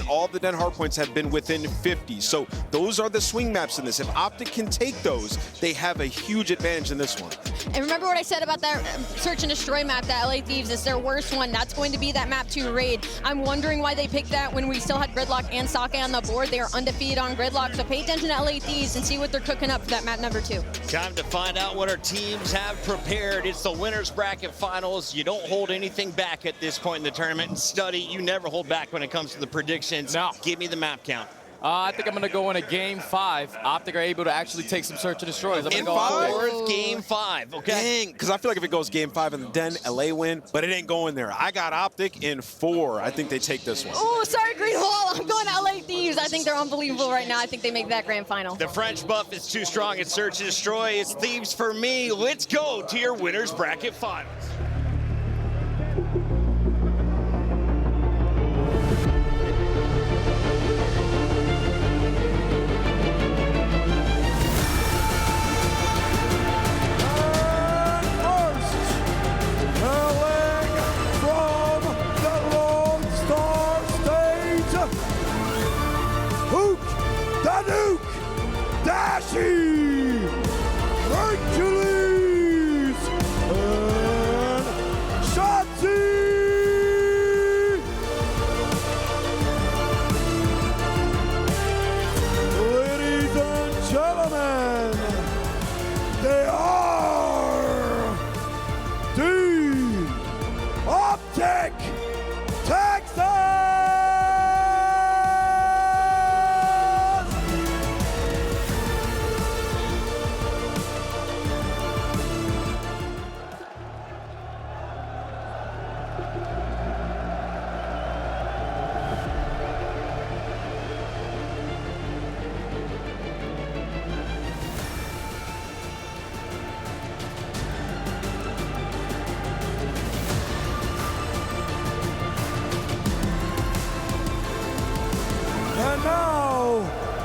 all the Den Hardpoints have been within 50. So those are the swing maps in this. If OpTic can take those, they have a huge advantage in this one. And remember what I said about that search and destroy map, that LA Thieves is their worst one. That's going to be that map 2 raid. I'm wondering why they picked that when we still had Gridlock and Sake on the board. They are undefeated on Gridlock, so pay attention to LA Thieves and see what they're cooking up for that map number 2. Time to find out what our teams have prepared. It's the winners bracket finals. You don't hold anything back at this point in the tournament. And study, you never hold back when it comes to the predictions. No. Give me the map count. I think I'm going to go in a game 5. OpTic are able to actually take some search and destroys. I'm going In to go OpTic. Fourth game 5, okay? Dang, because I feel like if it goes game 5 in the Den, LA win, but it ain't going there. I got OpTic in 4. I think they take this one. Oh, sorry, Green Wall. I'm going to LA Thieves. I think they're unbelievable right now. I think they make that grand final. The French buff is too strong at search and destroy. It's Thieves for me. Let's go to your winners bracket finals. They are the OpTic Texas! And now,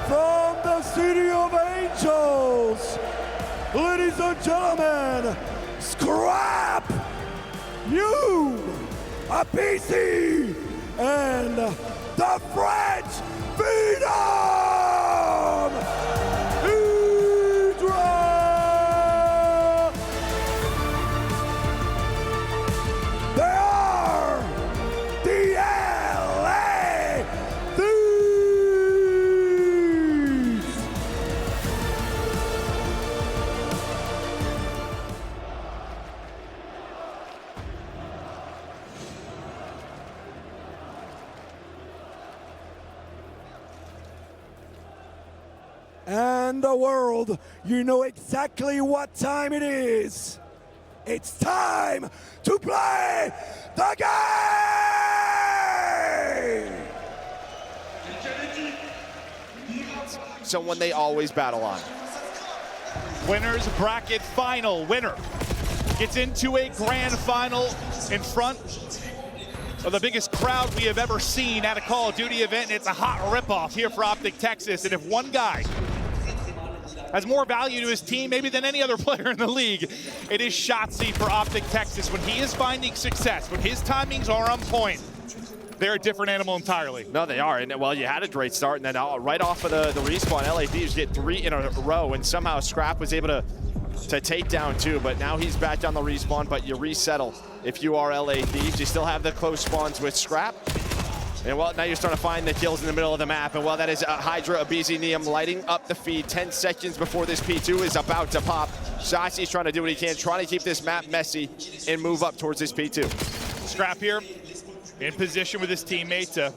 from the City of Angels, ladies and gentlemen, Scrap, you, aBeZy, and the French Phenom, HyDra! They are the LA Thieves! And the world, you know exactly what time it is. It's time to play the game! Someone they always battle on. Winners bracket final. Winner gets into a grand final in front of the biggest crowd we have ever seen at a Call of Duty event, and it's a hot ripoff here for OpTic Texas. And if one guy has more value to his team maybe than any other player in the league, it is shotzi for OpTic Texas. When he is finding success, when his timings are on point, they're a different animal entirely. No, they are. And well, you had a great start, and then right off of the respawn, LA Thieves get 3 in a row, and somehow Scrap was able to take down 2, but now he's back on the respawn, but you resettle if you are LA Thieves. You still have the close spawns with Scrap. And well, now you're starting to find the kills in the middle of the map. And well, that is HyDra, aBeZy, Neum lighting up the feed 10 seconds before this P2 is about to pop. shotzi's trying to do what he can, trying to keep this map messy and move up towards this P2. Scrap here in position with his teammate to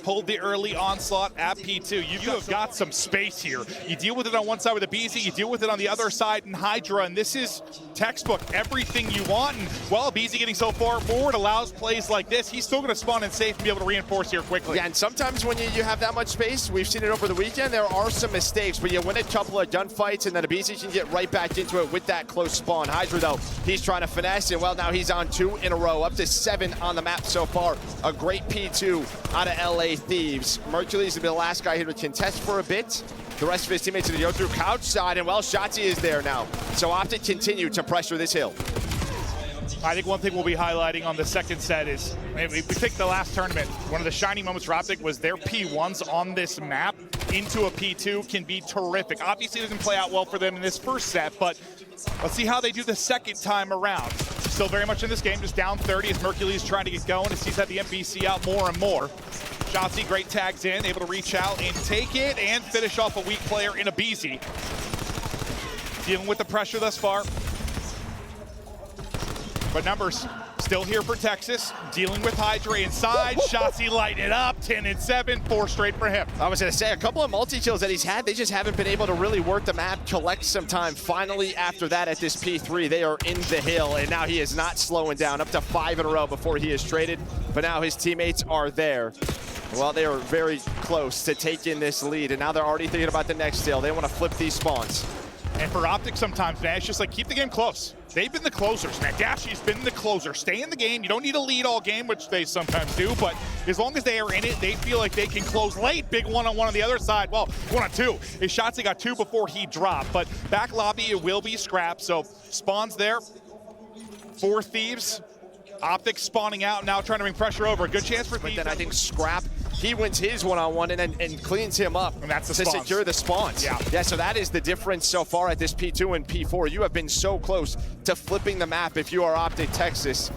hold the early onslaught at P2. You have got some space here. You deal with it on one side with aBeZy, you deal with it on the other side in HyDra, and this is textbook, everything you want. And while aBeZy getting so far forward allows plays like this, he's still going to spawn in safe and be able to reinforce here quickly. Yeah, and sometimes when you have that much space, we've seen it over the weekend, there are some mistakes, but you win a couple of gunfights, and then aBeZy can get right back into it with that close spawn. HyDra, though, he's trying to finesse, and well, now he's on 2 in a row, up to 7 on the map so far. A great P2 out of LA Thieves. Mercury's gonna be the last guy here to contest for a bit. The rest of his teammates are gonna go through couch side, and well, shotzi is there now. So OpTic continue to pressure this hill. I think one thing we'll be highlighting on the second set is, we picked the last tournament. One of the shining moments for OpTic was their P1s on this map into a P2 can be terrific. Obviously, it doesn't play out well for them in this first set, but let's see how they do the second time around. Still very much in this game, just down 30 as Mercules trying to get going as he's had the MVC out more and more. Shotzzy, great tags in, able to reach out and take it and finish off a weak player in aBeZy. Dealing with the pressure thus far. But numbers still here for Texas, dealing with HyDra inside. Shotzzy light it up, 10 and 7, 4 straight for him. I was going to say, a couple of multi-kills that he's had, they just haven't been able to really work the map, collect some time. Finally, after that at this P3, they are in the hill, and now he is not slowing down, up to 5 in a row before he is traded. But now his teammates are there. Well, they are very close to taking this lead, and now they're already thinking about the next deal. They want to flip these spawns. And for OpTic sometimes, man, it's just like keep the game close. They've been the closers, man. Dashy's been the closer. Stay in the game. You don't need to lead all game, which they sometimes do, but as long as they are in it, they feel like they can close late. Big one-on-one on the other side. Well, 1-on-2. His Shotzzy got 2 before he dropped, but back lobby, it will be scrapped. So spawns there. 4 Thieves. OpTic spawning out, now trying to bring pressure over. Good chance for Thieves. But then I think Scrap, he wins his one-on-one and cleans him up. And that's the to spawns. Secure the spawns. Yeah, so that is the difference so far at this P2 and P4. You have been so close to flipping the map if you are OpTic Texas.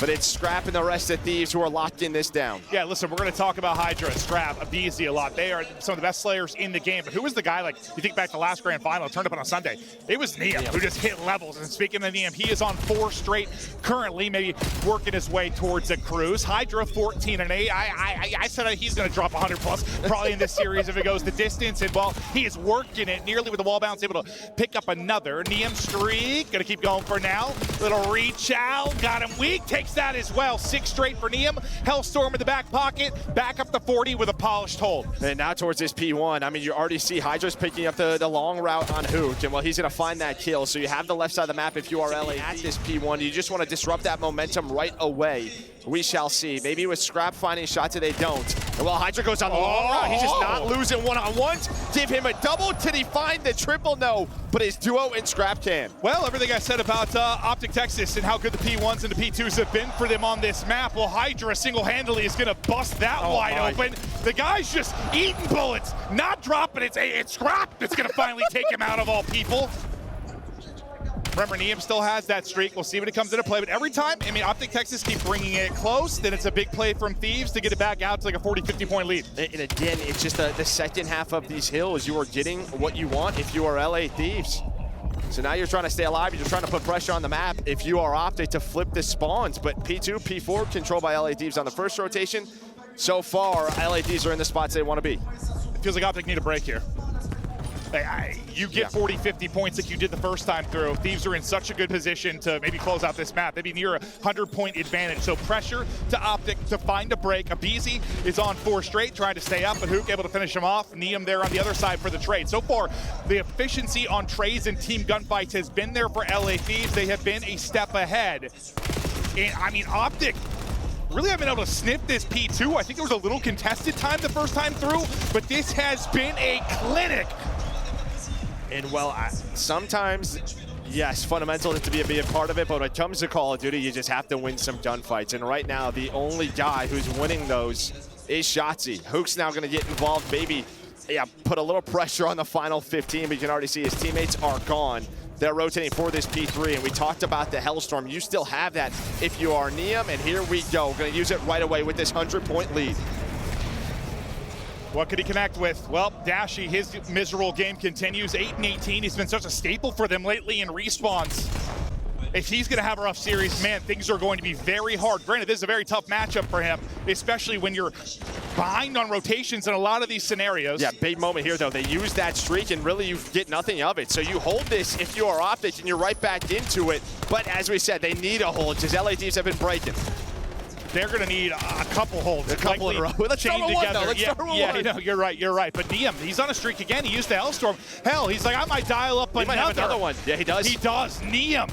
But it's Scrap and the rest of Thieves who are locking this down. Yeah, listen, we're going to talk about HyDra, Scrap, aBeZy a lot. They are some of the best slayers in the game. But who was the guy, like, you think back to the last grand final, turned up on a Sunday? It was Niam who just hit levels. And speaking of Niam, he is on 4 straight currently, maybe working his way towards a cruise. HyDra 14 and 8. I said he's going to drop 100 plus probably in this series if it goes the distance. And, well, he is working it nearly with the wall bounce, able to pick up another. Niam streak, going to keep going for now. Little reach out, got him weak, takes that as well. 6 straight for Niam. Hellstorm in the back pocket, back up to 40 with a polished hold. And now towards this P1, I mean, you already see HyDra's picking up the long route on Hook, and well, he's going to find that kill. So you have the left side of the map if you are LA at this P1. You just want to disrupt that momentum right away. We shall see. Maybe with Scrap finding shots, they don't. And well, HyDra goes on the long route. He's just not losing one-on-ones. Give him a double. Did he find the triple? No, but his duo and Scrap can. Well, everything I said about OpTic Texas and how good the P1s and the P2s have been for them on this map, well, HyDra single-handedly is going to bust that wide open. The guy's just eating bullets, not dropping it. It's Scrap that's going to finally take him out of all people. Remember, Niam still has that streak. We'll see when it comes into play. But every time, I mean, OpTic Texas keep bringing it close. Then it's a big play from Thieves to get it back out to like a 40, 50-point lead. And again, it's just the second half of these hills. You are getting what you want if you are LA Thieves. So now you're trying to stay alive. You're trying to put pressure on the map if you are OpTic to flip the spawns. But P2, P4 controlled by LA Thieves on the first rotation. So far, LA Thieves are in the spots they want to be. It feels like OpTic need a break here. You get 40, 50 points like you did the first time through. Thieves are in such a good position to maybe close out this map, maybe near a 100-point advantage. So pressure to OpTic to find a break. aBeZy is on 4 straight, trying to stay up, but Hook able to finish him off. Niam there on the other side for the trade. So far, the efficiency on trades and team gunfights has been there for LA Thieves. They have been a step ahead. And I mean, OpTic really haven't been able to sniff this P2. I think there was a little contested time the first time through, but this has been a clinic. And well, sometimes, yes, fundamental is to be a part of it, but when it comes to Call of Duty, you just have to win some gunfights. And right now, the only guy who's winning those is Shotzzy. Hook's now gonna get involved, maybe, put a little pressure on the final 15, but you can already see his teammates are gone. They're rotating for this P3, and we talked about the Hellstorm. You still have that if you are Niam, and here we go. Gonna use it right away with this 100-point lead. What could he connect with? Well, Dashy, his miserable game continues. 8 and 18. He's been such a staple for them lately in respawns. If he's going to have a rough series, man, things are going to be very hard. Granted, this is a very tough matchup for him, especially when you're behind on rotations in a lot of these scenarios. Yeah, big moment here, though. They use that streak, and really you get nothing of it. So you hold this if you are OpTic, and you're right back into it. But as we said, they need a hold, because LA Thieves have been breaking. They're going to need a couple holds. A couple in a row. Let's start with one, though. Let's start with one. Yeah, no, you're right. But Niam, he's on a streak again. He used the Hellstorm. Hell, he's like, I might dial up He might have another one. Yeah, he does. He does. Niam.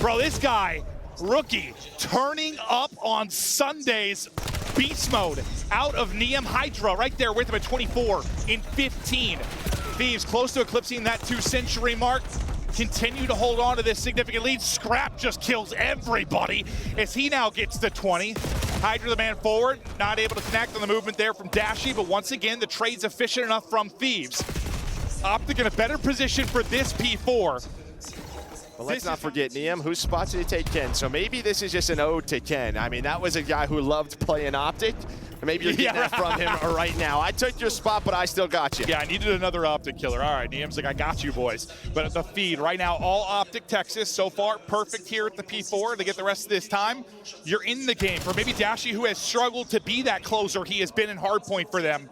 Bro, this guy, rookie, turning up on Sundays. Beast mode out of Niam. HyDra right there with him at 24 in 15. Thieves close to eclipsing that 2-century mark. continue to hold on to this significant lead. Scrap just kills everybody as he now gets to 20. HyDra the man forward, not able to connect on the movement there from Dashy, but once again, the trade's efficient enough from Thieves. OpTic in a better position for this P4. But let's not forget, Niam, whose spots did he take Ken? So maybe this is just an ode to Ken. I mean, that was a guy who loved playing OpTic. Maybe you're getting that from him right now. I took your spot, but I still got you. Yeah, I needed another OpTic killer. All right, Niam's like, I got you, boys. But at the feed right now, all OpTic Texas so far, perfect here at the P4 to get the rest of this time. You're in the game for maybe Dashy, who has struggled to be that closer he has been in hardpoint for them.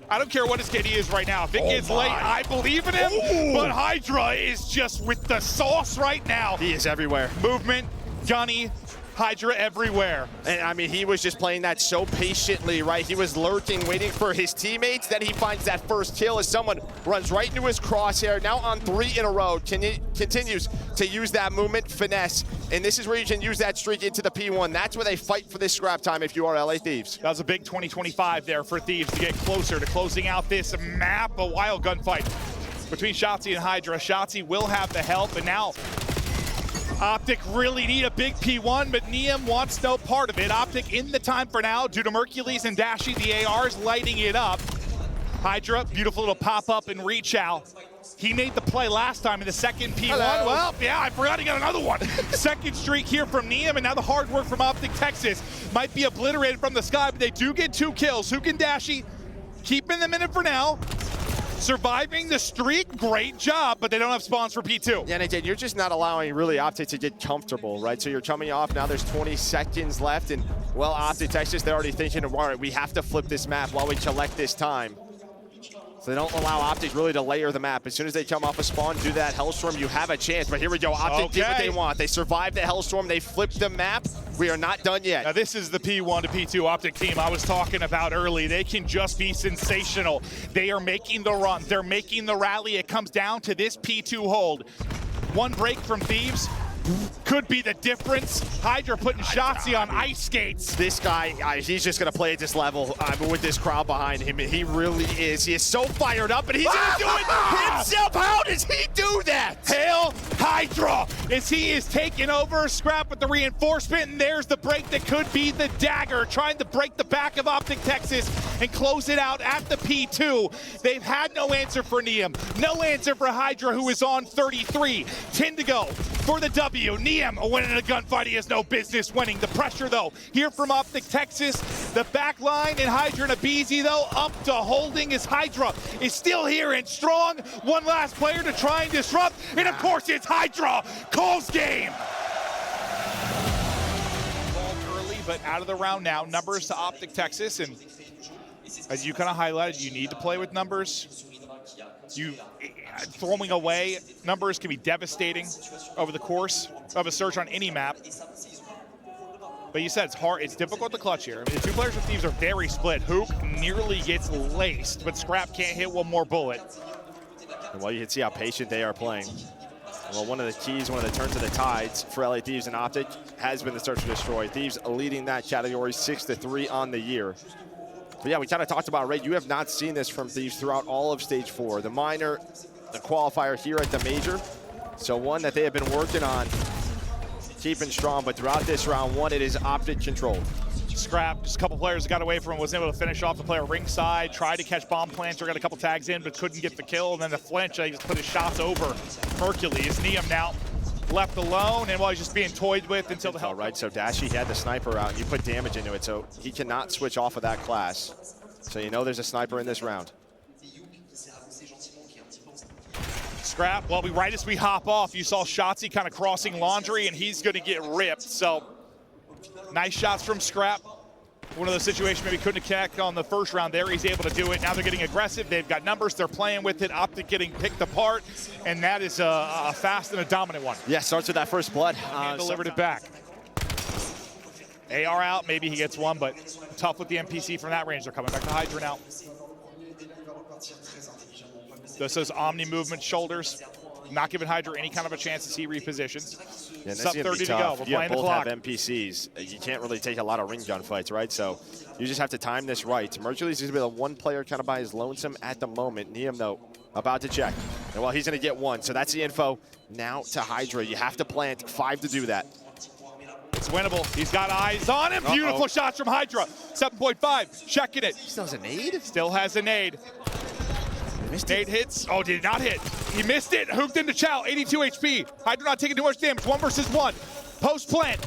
I don't care what his KD is right now. If it gets late, I believe in him. But HyDra is just with the sauce right now. He is everywhere. Movement, gunny, HyDra everywhere. And I mean, he was just playing that so patiently, right? He was lurking, waiting for his teammates. Then he finds that first kill as someone runs right into his crosshair. Now on 3 in a row, continues to use that movement, finesse. And this is where you can use that streak into the P1. That's where they fight for this scrap time if you are LA Thieves. That was a big 2025 there for Thieves to get closer to closing out this map. A wild gunfight between shotzi and HyDra. shotzi will have the help, and now OpTic really need a big P1, but Niam wants no part of it. OpTic in the time for now due to Mercules and Dashy. The AR's lighting it up. HyDra, beautiful little pop-up and reach out. He made the play last time in the second P1. Hello. Well, yeah, I forgot he got another one. Second streak here from Niam, and now the hard work from OpTic Texas might be obliterated from the sky, but they do get 2 kills. Who can Dashy? Keeping them in it for now. Surviving the streak, great job, but they don't have spawns for P2. Yeah, and again, you're just not allowing really OpTic to get comfortable, right? So you're coming off, now there's 20 seconds left, and well, OpTic Texas, they're already thinking, all right, we have to flip this map while we collect this time. So they don't allow OpTic really to layer the map. As soon as they come off a spawn, do that Hellstorm, you have a chance. But here we go, OpTic did what they want. They survived the Hellstorm, they flipped the map. We are not done yet. Now this is the P1 to P2 OpTic team I was talking about early. They can just be sensational. They are making the run, they're making the rally. It comes down to this P2 hold. One break from Thieves could be the difference. HyDra putting shotzi on ice skates. This guy, he's just going to play at this level with this crowd behind him. He really is. He is so fired up, and he's going to do it himself. How does he do that? Hail HyDra as he is taking over. Scrap with the reinforcement, and there's the break that could be the dagger, trying to break the back of OpTic Texas and close it out at the P2. They've had no answer for Niam, no answer for HyDra, who is on 33. 10 to go for the W. Niam winning a gunfight he has no business winning. The pressure, though, here from OpTic Texas. The back line and HyDra and aBeZy, though, up to holding as HyDra is still here and strong. One last player to try and disrupt, and of course it's HyDra. Calls game. Ball early, but out of the round now. Numbers to OpTic Texas, and as you kind of highlighted, you need to play with numbers. Throwing away numbers can be devastating over the course of a search on any map. But you said it's hard, it's difficult to clutch here. I mean, the 2 players with Thieves are very split. Hoop nearly gets laced, but Scrap can't hit one more bullet. Well, you can see how patient they are playing. Well, one of the keys, one of the turns of the tides for LA Thieves and OpTic has been the search and destroy. Thieves leading that category 6-3 on the year. But yeah, we kind of talked about, Ray, you have not seen this from Thieves throughout all of stage 4. The minor, the qualifier here at the major. So one that they have been working on, keeping strong, but throughout this round 1, it is OpTic controlled. Scrap, just a couple players got away from him, was able to finish off the player ringside, tried to catch bomb planter, got a couple tags in, but couldn't get the kill, and then the flinch, he just put his shots over Hercules. Niam now left alone, and while he's just being toyed with until the hell. Right, so Dashy had the sniper out, and you put damage into it, so he cannot switch off of that class. So you know there's a sniper in this round. Scrap, well, right as we hop off, you saw shotzi kind of crossing laundry, and he's going to get ripped. So nice shots from Scrap. One of those situations maybe couldn't connect on the first round there. He's able to do it. Now they're getting aggressive. They've got numbers. They're playing with it. OpTic getting picked apart, and that is a fast and a dominant one. Yeah, starts with that first blood. Delivered it back. AR out. Maybe he gets one, but tough with the NPC from that range. They're coming back to HyDra now. This is Omni movement shoulders. Not giving HyDra any kind of a chance as he repositions. Yeah, Sub 30 to go. We're playing the clock. Both have NPCs. You can't really take a lot of ring gun fights, right? So you just have to time this right. Mercules is going to be the one player kind of by his lonesome at the moment. Niam, though, about to check. And well, he's going to get one. So that's the info. Now to HyDra. You have to plant 5 to do that. It's winnable. He's got eyes on him. Beautiful shots from HyDra. 7.5. Checking it. Still has a nade? Still has a nade. Nade hits. Oh, did not hit. He missed it. Hooked into Chow. 82 HP. HyDra not taking too much damage. 1 versus 1. Post plant.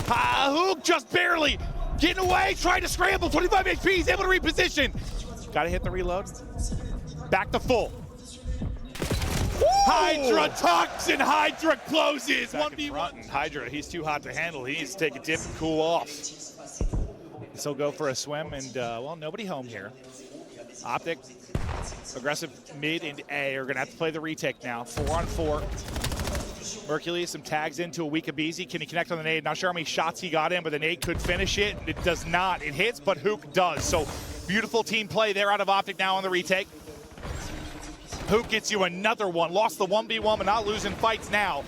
Hook just barely. Getting away. Trying to scramble. 25 HP. He's able to reposition. Got to hit the reload. Back to full. HyDra tucks and HyDra closes. 1v1. HyDra, he's too hot to handle. He needs to take a dip and cool off. So he'll go for a swim and, well, nobody home here. OpTic, aggressive mid and A are going to have to play the retake now. 4-on-4. Mercury, some tags into a weak aBeZy. Can he connect on the nade? Not sure how many shots he got in, but the nade could finish it. It does not. It hits, but Hook does. So beautiful team play there out of OpTic now on the retake. Hook gets you another one. Lost the 1v1, but not losing fights now.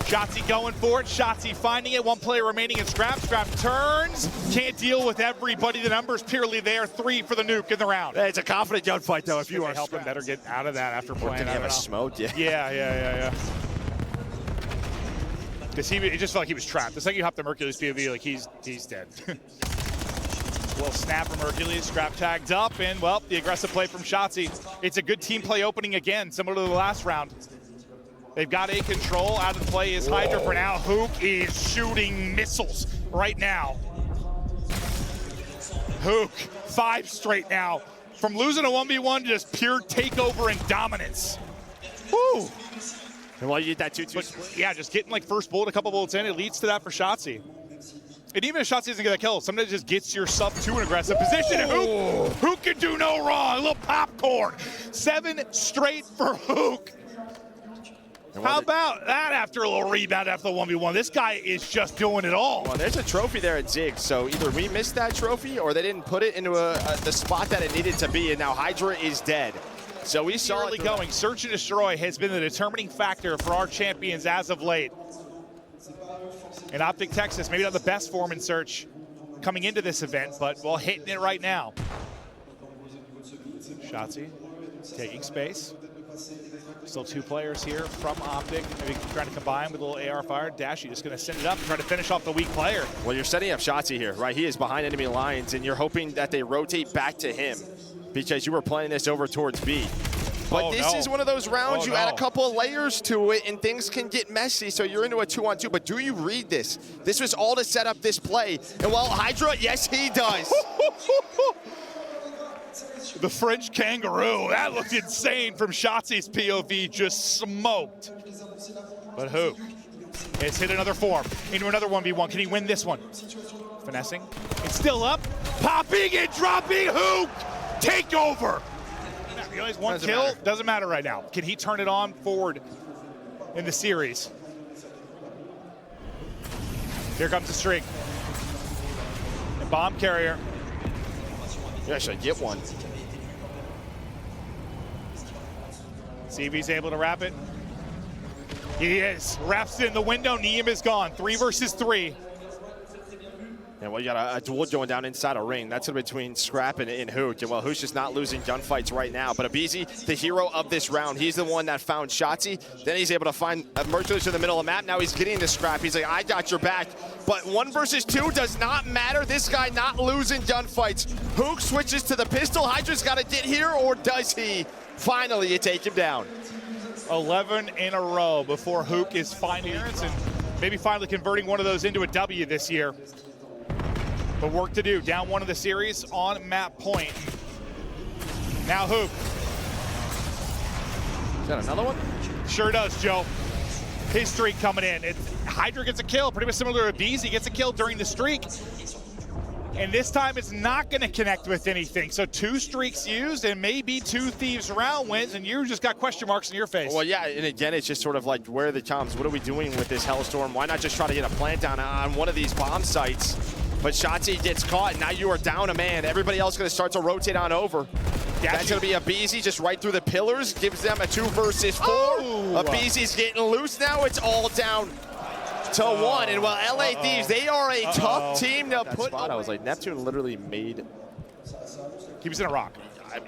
Shotzzy going for it. Shotzzy finding it. 1 player remaining in Scrap. Scrap turns. Can't deal with everybody. The numbers purely there. 3 for the nuke in the round. It's a confident gunfight, though, if you are help him better get out of that after playing. Did he have a smoke? Yeah. Yeah. Because it just felt like he was trapped. It's like you hop the Mercury's POV, like he's dead. Well, snap from Hercules, Scrap tagged up, and well, the aggressive play from Shotzzy. It's a good team play opening again, similar to the last round. They've got A control. Out of the play is HyDra for now. Hook is shooting missiles right now. Hook, 5 straight now. From losing a 1v1 to just pure takeover and dominance. Woo! And while you get that 2-2. Yeah, just getting like first bullet, a couple bullets in, it leads to that for Shotzzy. And even if Shotzzy doesn't get a kill, sometimes it just gets your sub to an aggressive position. And Hook can do no wrong. A little popcorn. 7 straight for Hook. How about that after a little rebound after the 1v1? This guy is just doing it all. Well, there's a trophy there at Zig, so either we missed that trophy or they didn't put it into the spot that it needed to be, and now HyDra is dead. So we saw early going. Search and destroy has been the determining factor for our champions as of late. And OpTic Texas, maybe not the best form in Search coming into this event, but well, hitting it right now. Shotzzy taking space. Still 2 players here from OpTic. Maybe trying to combine with a little AR fire. Dashy just going to send it up and try to finish off the weak player. Well, you're setting up Shotzzy here, right? He is behind enemy lines, and you're hoping that they rotate back to him because you were playing this over towards B. But this is one of those rounds you add a couple of layers to it and things can get messy, so you're into a 2-on-2. But do you read this? This was all to set up this play. And well, HyDra, yes, he does. The French kangaroo, that looked insane from Shotzi's POV, just smoked. But Hook has hit another form into another 1v1. Can he win this one? Finessing, it's still up, popping and dropping. Hook, take over. He only has 1 kill, doesn't matter right now. Can he turn it on forward in the series? Here comes the streak. And bomb carrier. Yeah, should I get one? See if he's able to wrap it. He is. Wraps it in the window. Neem is gone. 3 versus 3. And well, you got a duel going down inside a ring. That's between Scrap and Hook. And well, Hook's just not losing gunfights right now. But aBeZy, the hero of this round, he's the one that found Shotzzy. Then he's able to find Mercury in the middle of the map. Now he's getting the Scrap. He's like, I got your back. But 1 versus 2 does not matter. This guy not losing gunfights. Hook switches to the pistol. HyDra's got to get here, or does he? Finally, you take him down. 11 in a row before Hook is finally, and maybe finally converting one of those into a W this year. But work to do. Down 1 of the series on map point. Now Hook. Is that another one? Sure does, Joe. His streak coming in. HyDra gets a kill, pretty much similar to aBeZy. He gets a kill during the streak. And this time it's not going to connect with anything. So 2 streaks used and maybe 2 Thieves round wins, and you just got question marks in your face. Well, yeah, and again, it's just sort of like, where are the comms? What are we doing with this Hellstorm? Why not just try to get a plant down on one of these bomb sites? But Shotzzy gets caught, and now you are down a man. Everybody else going to start to rotate on over. That's going to be aBeZy just right through the pillars, gives them a 2 versus 4. aBeZy's getting loose now. It's all down to 1. And well, LA Thieves, they are a tough team to put. Spot, I was like, Neptune literally made. He was in a rock.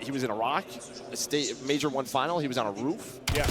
he was in Iraq, a state Major 1 final. He was on a roof. Yeah,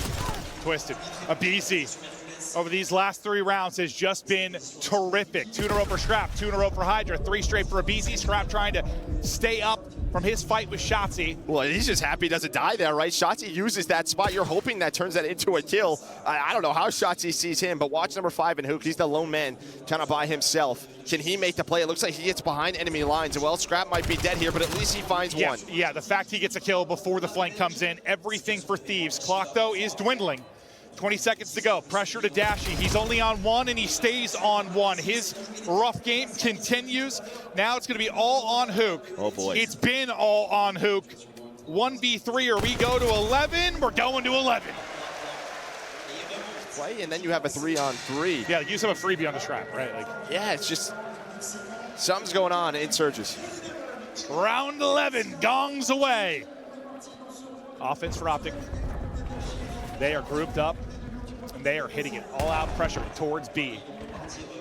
twisted. aBeZy over these last 3 rounds has just been terrific. 2 in a row for Scrap, 2 in a row for HyDra, 3 straight for aBeZy. Scrap trying to stay up from his fight with Shotzzy. Well, he's just happy he doesn't die there, right? Shotzzy uses that spot. You're hoping that turns that into a kill. I don't know how Shotzzy sees him, but watch number 5 in Hook. He's the lone man kind of by himself. Can he make the play? It looks like he gets behind enemy lines. And well, Scrap might be dead here, but at least he finds one. Yeah, the fact he gets a kill before the flank comes in, everything for Thieves. Clock, though, is dwindling. 20 seconds to go. Pressure to Dashy. He's only on 1, and he stays on 1. His rough game continues. Now it's going to be all on Hook. Oh, boy. It's been all on Hook. 1v3, or we go to 11. We're going to 11. Play, and then you have a 3-on-3. Yeah, use him a freebie on the Scrap, right? Like, yeah, it's just something's going on in Surges. round 11, gongs away. Offense for OpTic. They are grouped up, and they are hitting it. All-out pressure towards B.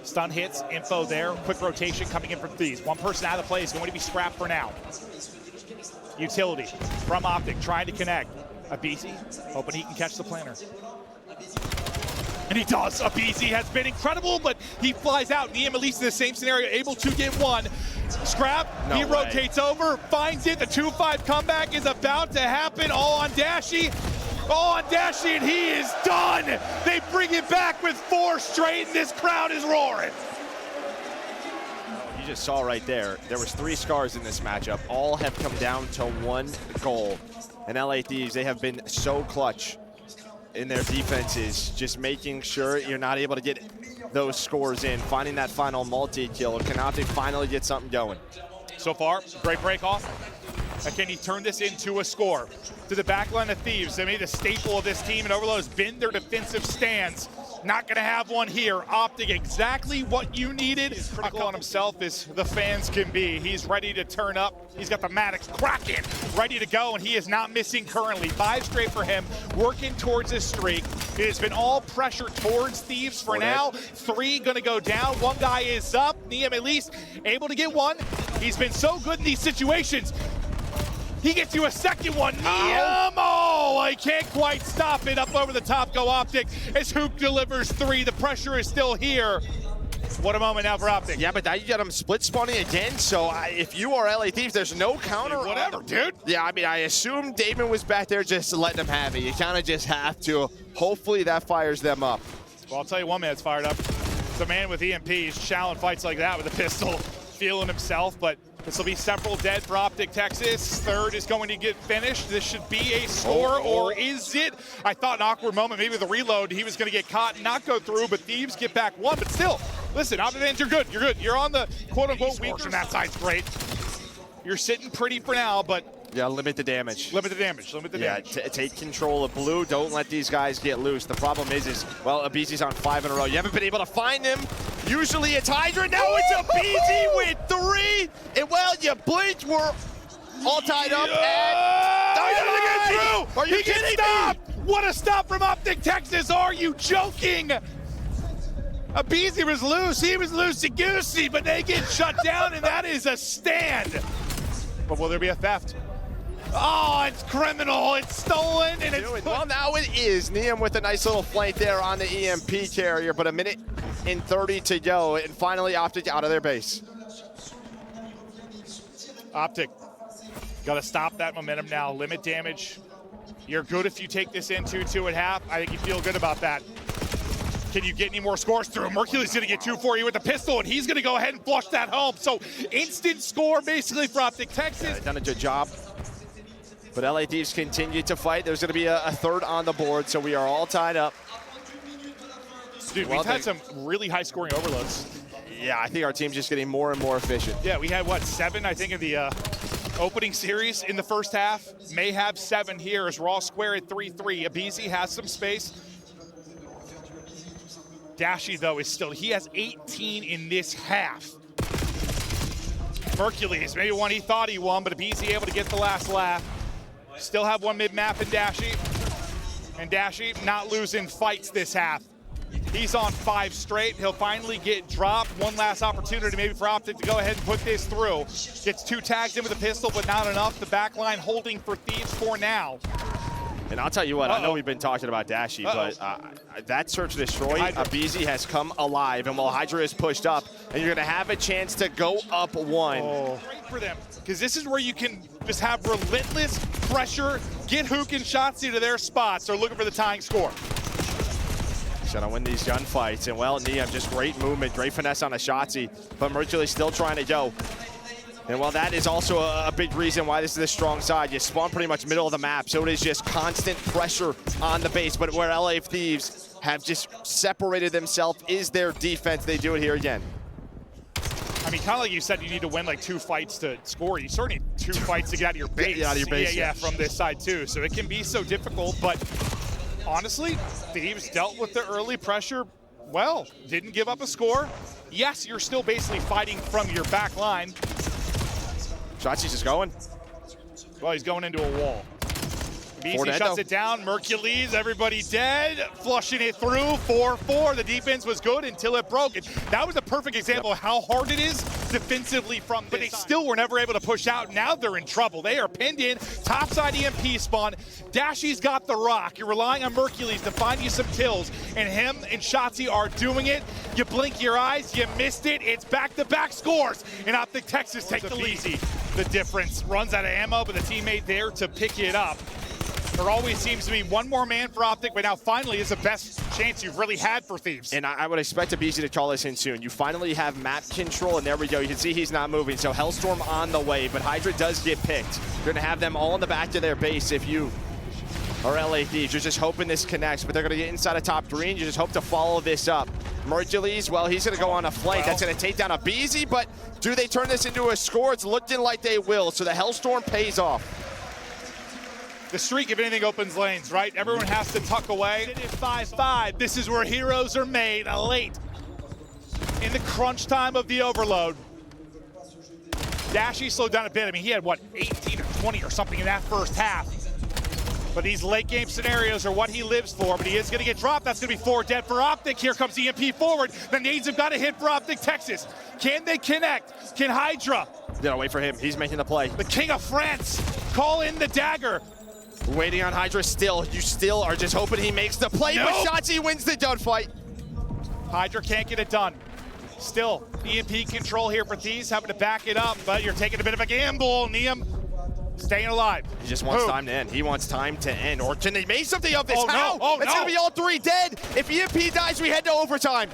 Stun hits, info there. Quick rotation coming in from Thieves. One person out of the play is going to be Scrap for now. Utility from OpTic, trying to connect. aBeZy, hoping he can catch the planner. And he does. aBeZy has been incredible, but he flies out. Niem, at least in the same scenario, able to get one. Scrap, he rotates over, finds it. The 2-5 comeback is about to happen. All on Dashy. All on Dashy, and he is done. They bring it back with 4 straight, and this crowd is roaring. You just saw right there, there was 3 scars in this matchup. All have come down to 1 goal. And LA Thieves, they have been so clutch in their defenses, just making sure you're not able to get those scores in, finding that final multi-kill. Can OpTic finally get something going? So far, great break off. Can he turn this into a score? To the back line of Thieves, I mean, the staple of this team in Overload has been their defensive stance. Not going to have one here. OpTic, exactly what you needed. As critical on himself as the fans can be. He's ready to turn up. He's got the Maddox Kraken ready to go, and he is not missing currently. 5 straight for him, working towards his streak. It has been all pressure towards Thieves for now. 3 going to go down. 1 guy is up. Niem at least able to get 1. He's been so good in these situations. He gets you a second one. Niem! Oh, I can't quite stop it. Up over the top go OpTic as Hook delivers 3. The pressure is still here. What a moment now for OpTic. Yeah, but now you got him split spawning again, so if you are LA Thieves, there's no counter. Whatever, dude. Yeah, I mean, I assume Damon was back there just letting them have it. You kind of just have to. Hopefully that fires them up. Well, I'll tell you one man that's fired up. It's a man with EMPs, challenge fights like that with a pistol, feeling himself, but this will be several dead for OpTic Texas. 3rd is going to get finished. This should be a score, or is it? I thought an awkward moment, maybe the reload, he was going to get caught and not go through, but Thieves get back 1. But still, listen, OpTic fans, you're good. You're good. You're on the quote-unquote weak from that side's great. You're sitting pretty for now, but yeah, limit the damage. Limit the damage. Limit the damage. Take control of blue. Don't let these guys get loose. The problem is well, aBeZy's on 5 in a row. You haven't been able to find him. Usually it's HyDra. Now it's aBeZy with 3. And well, you blinked. We're all tied up. And Are you kidding me? What a stop from OpTic Texas. Are you joking? aBeZy was loose. He was loosey-goosey, but they get shut down, and that is a stand. But will there be a theft? Oh, it's criminal. It's stolen, and it's... Well, now it is. Niem with a nice little flank there on the EMP carrier, but 1:30 to go, and finally OpTic out of their base. OpTic, got to stop that momentum now. Limit damage. You're good if you take this in 2-2 at half. I think you feel good about that. Can you get any more scores through? Mercury's going to get 2 for you with the pistol, and he's going to go ahead and flush that home. So instant score basically for OpTic Texas. Done a good job. But LA Thieves continue to fight. There's going to be a 3rd on the board, so we are all tied up. Dude, we've had some really high-scoring overloads. Yeah, I think our team's just getting more and more efficient. Yeah, we had, what, 7, I think, in the opening series in the first half. May have 7 here as we're all square at 3-3. aBeZy has some space. Dashy, though, is still, he has 18 in this half. Hercules, maybe one he thought he won, but aBeZy able to get the last laugh. Still have 1 mid-map in Dashy. And Dashy not losing fights this half. He's on 5 straight. He'll finally get dropped. One last opportunity maybe for OpTic to go ahead and put this through. Gets 2 tags in with a pistol, but not enough. The back line holding for Thieves for now. And I'll tell you what, I know we've been talking about Dashy, but that search and destroy, aBeZy has come alive. And while HyDra is pushed up, and you're going to have a chance to go up 1. Great for them, because this is where you can just have relentless pressure, get Hook and Shotzi to their spots. They're looking for the tying score. Trying to win these gunfights. And well, Niam, just great movement, great finesse on a Shotzi, but Mercury's still trying to go. And while that is also a big reason why this is a strong side, you spawn pretty much middle of the map, so it is just constant pressure on the base. But where LA Thieves have just separated themselves is their defense. They do it here again. I mean, kind of like you said, you need to win like 2 fights to score. You sort of need 2 fights to get out of your base. Get out of your base, yeah, from this side too. So it can be so difficult, but honestly, Thieves dealt with the early pressure well. Didn't give up a score. Yes, you're still basically fighting from your back line. Shotzi's just going. Well, he's going into a wall. aBeZy shuts it down. Mercules, everybody dead. Flushing it through. 4-4. The defense was good until it broke. And that was a perfect example of how hard it is defensively from this. But they still were never able to push out. Now they're in trouble. They are pinned in. Topside EMP spawn. Dashy's got the rock. You're relying on Mercules to find you some kills. And him and Shotzi are doing it. You blink your eyes. You missed it. It's back-to-back scores. And OpTic Texas take the lead. The difference. Runs out of ammo, but the teammate there to pick it up. There always seems to be one more man for OpTic, but now finally is the best chance you've really had for Thieves. And I would expect aBeZy to call this in soon. You finally have map control, and there we go. You can see he's not moving, so Hellstorm on the way, but HyDra does get picked. You're going to have them all in the back of their base if you are LA Thieves. You're just hoping this connects, but they're going to get inside of top green. You just hope to follow this up. Mercules, well, he's going to go on a flank. That's going to take down aBeZy, but do they turn this into a score? It's looking like they will, so the Hellstorm pays off. The streak, if anything, opens lanes, right? Everyone has to tuck away. It is 5-5. This is where heroes are made late in the crunch time of the overload. Dashy slowed down a bit. I mean, he had, what, 18 or 20 or something in that first half. But these late game scenarios are what he lives for, but he is going to get dropped. That's going to be 4 dead for OpTic. Here comes EMP forward. The nades have got to hit for OpTic Texas. Can they connect? Can HyDra? You gotta wait for him. He's making the play. The King of France, call in the dagger. Waiting on HyDra still. You still are just hoping he makes the play, but Shotzi wins the gunfight. HyDra can't get it done. Still, EMP control here for Thieves, having to back it up, but you're taking a bit of a gamble. Niam staying alive. He just wants time to end. He wants time to end. Or can they make something of this? How? No. It's going to be all 3 dead. If EMP dies, we head to overtime.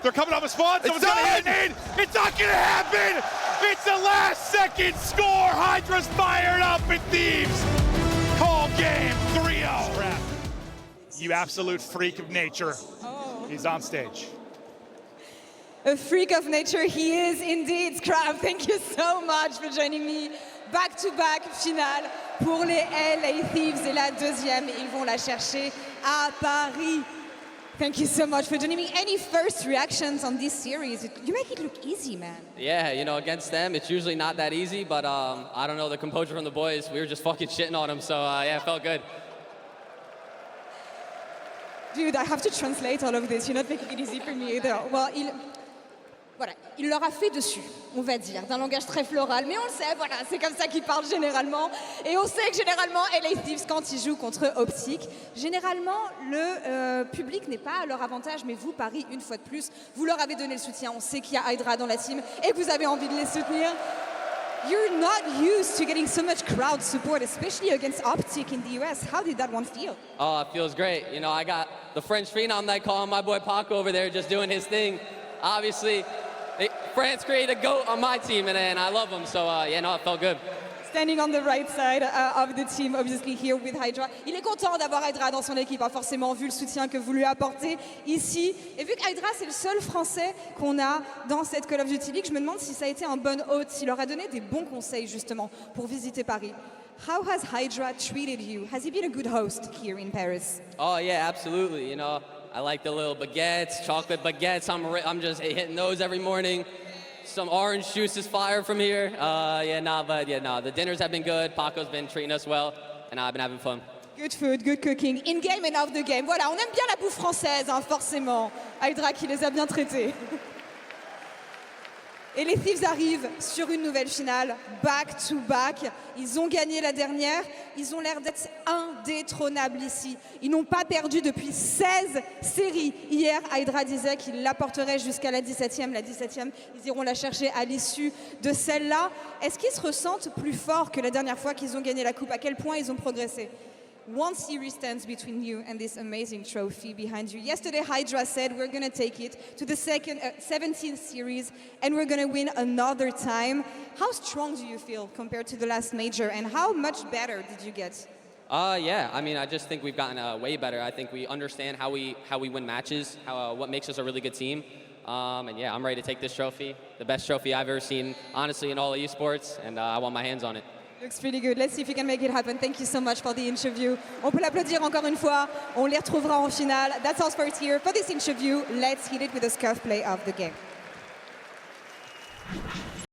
They're coming off a spawn. Someone's going to hit in. It's not going to happen. It's the last second score. HyDra's fired up and Thieves call game 3-0. You absolute freak of nature. He's on stage. A freak of nature he is indeed, Scrap. Thank you so much for joining me. Back-to-back finale pour les LA Thieves et la deuxième, ils vont la chercher à Paris. Thank you so much for joining me. Any first reactions on this series? You make it look easy, man. Yeah, you know, against them, it's usually not that easy, but I don't know, the composure from the boys, we were just fucking shitting on them, so yeah, it felt good. Dude, I have to translate all of this. You're not making it easy for me either. Well, il leur a fait dessus, on va dire, d'un langage très floral. Mais on le sait, voilà, c'est comme ça qu'ils parlent généralement. Et on sait que généralement, LA Thieves, quand ils jouent contre OpTic, généralement, le public n'est pas à leur avantage. Mais vous, Paris, une fois de plus, vous leur avez donné le soutien. On sait qu'il y a HyDra dans la team et que vous avez envie de les soutenir. You're not used to getting so much crowd support, especially against OpTic in the US. How did that one feel? Oh, it feels great. You know, I got the French phenom that call, my boy Paco over there just doing his thing. Obviously, France created a GOAT on my team, and I love him, so yeah, no, it felt good. Standing on the right side of the team, obviously here with HyDra. Il est content d'avoir HyDra dans son équipe, forcément, vu le soutien que vous lui apportez ici. Et vu que HyDra, c'est le seul Français qu'on a dans cette Call of Duty League, je me demande si ça a été un bon hôte, s'il leur a donné des bons conseils, justement, pour visiter Paris. How has HyDra treated you? Has he been a good host here in Paris? Oh, yeah, absolutely. You know, I like the little baguettes, chocolate baguettes. I'm just hitting those every morning. Some orange juice is fire from here. The dinners have been good. Paco's been treating us well, and I've been having fun. Good food, good cooking, in game and off the game. Voilà, on aime bien la bouffe française, hein, forcément. HyDra qui les a bien traités. Et les Thieves arrivent sur une nouvelle finale, back-to-back. Ils ont gagné la dernière. Ils ont l'air d'être indétrônables ici. Ils n'ont pas perdu depuis 16 séries. Hier, HyDra disait qu'ils l'apporteraient jusqu'à la 17e. La 17e, ils iront la chercher à l'issue de celle-là. Est-ce qu'ils se ressentent plus forts que la dernière fois qu'ils ont gagné la coupe? À quel point ils ont progressé? One series stands between you and this amazing trophy behind you. Yesterday, HyDra said we're going to take it to the 17th series and we're going to win another time. How strong do you feel compared to the last major, and how much better did you get? Yeah, I mean, I just think we've gotten way better. I think we understand how we win matches, what makes us a really good team. And yeah, I'm ready to take this trophy, the best trophy I've ever seen, honestly, in all of esports, and I want my hands on it. Looks pretty good. Let's see if we can make it happen. Thank you so much for the interview. On peut l'applaudir encore une fois. On les retrouvera en finale. That's all for here for this interview. Let's hit it with the scuff play of the game.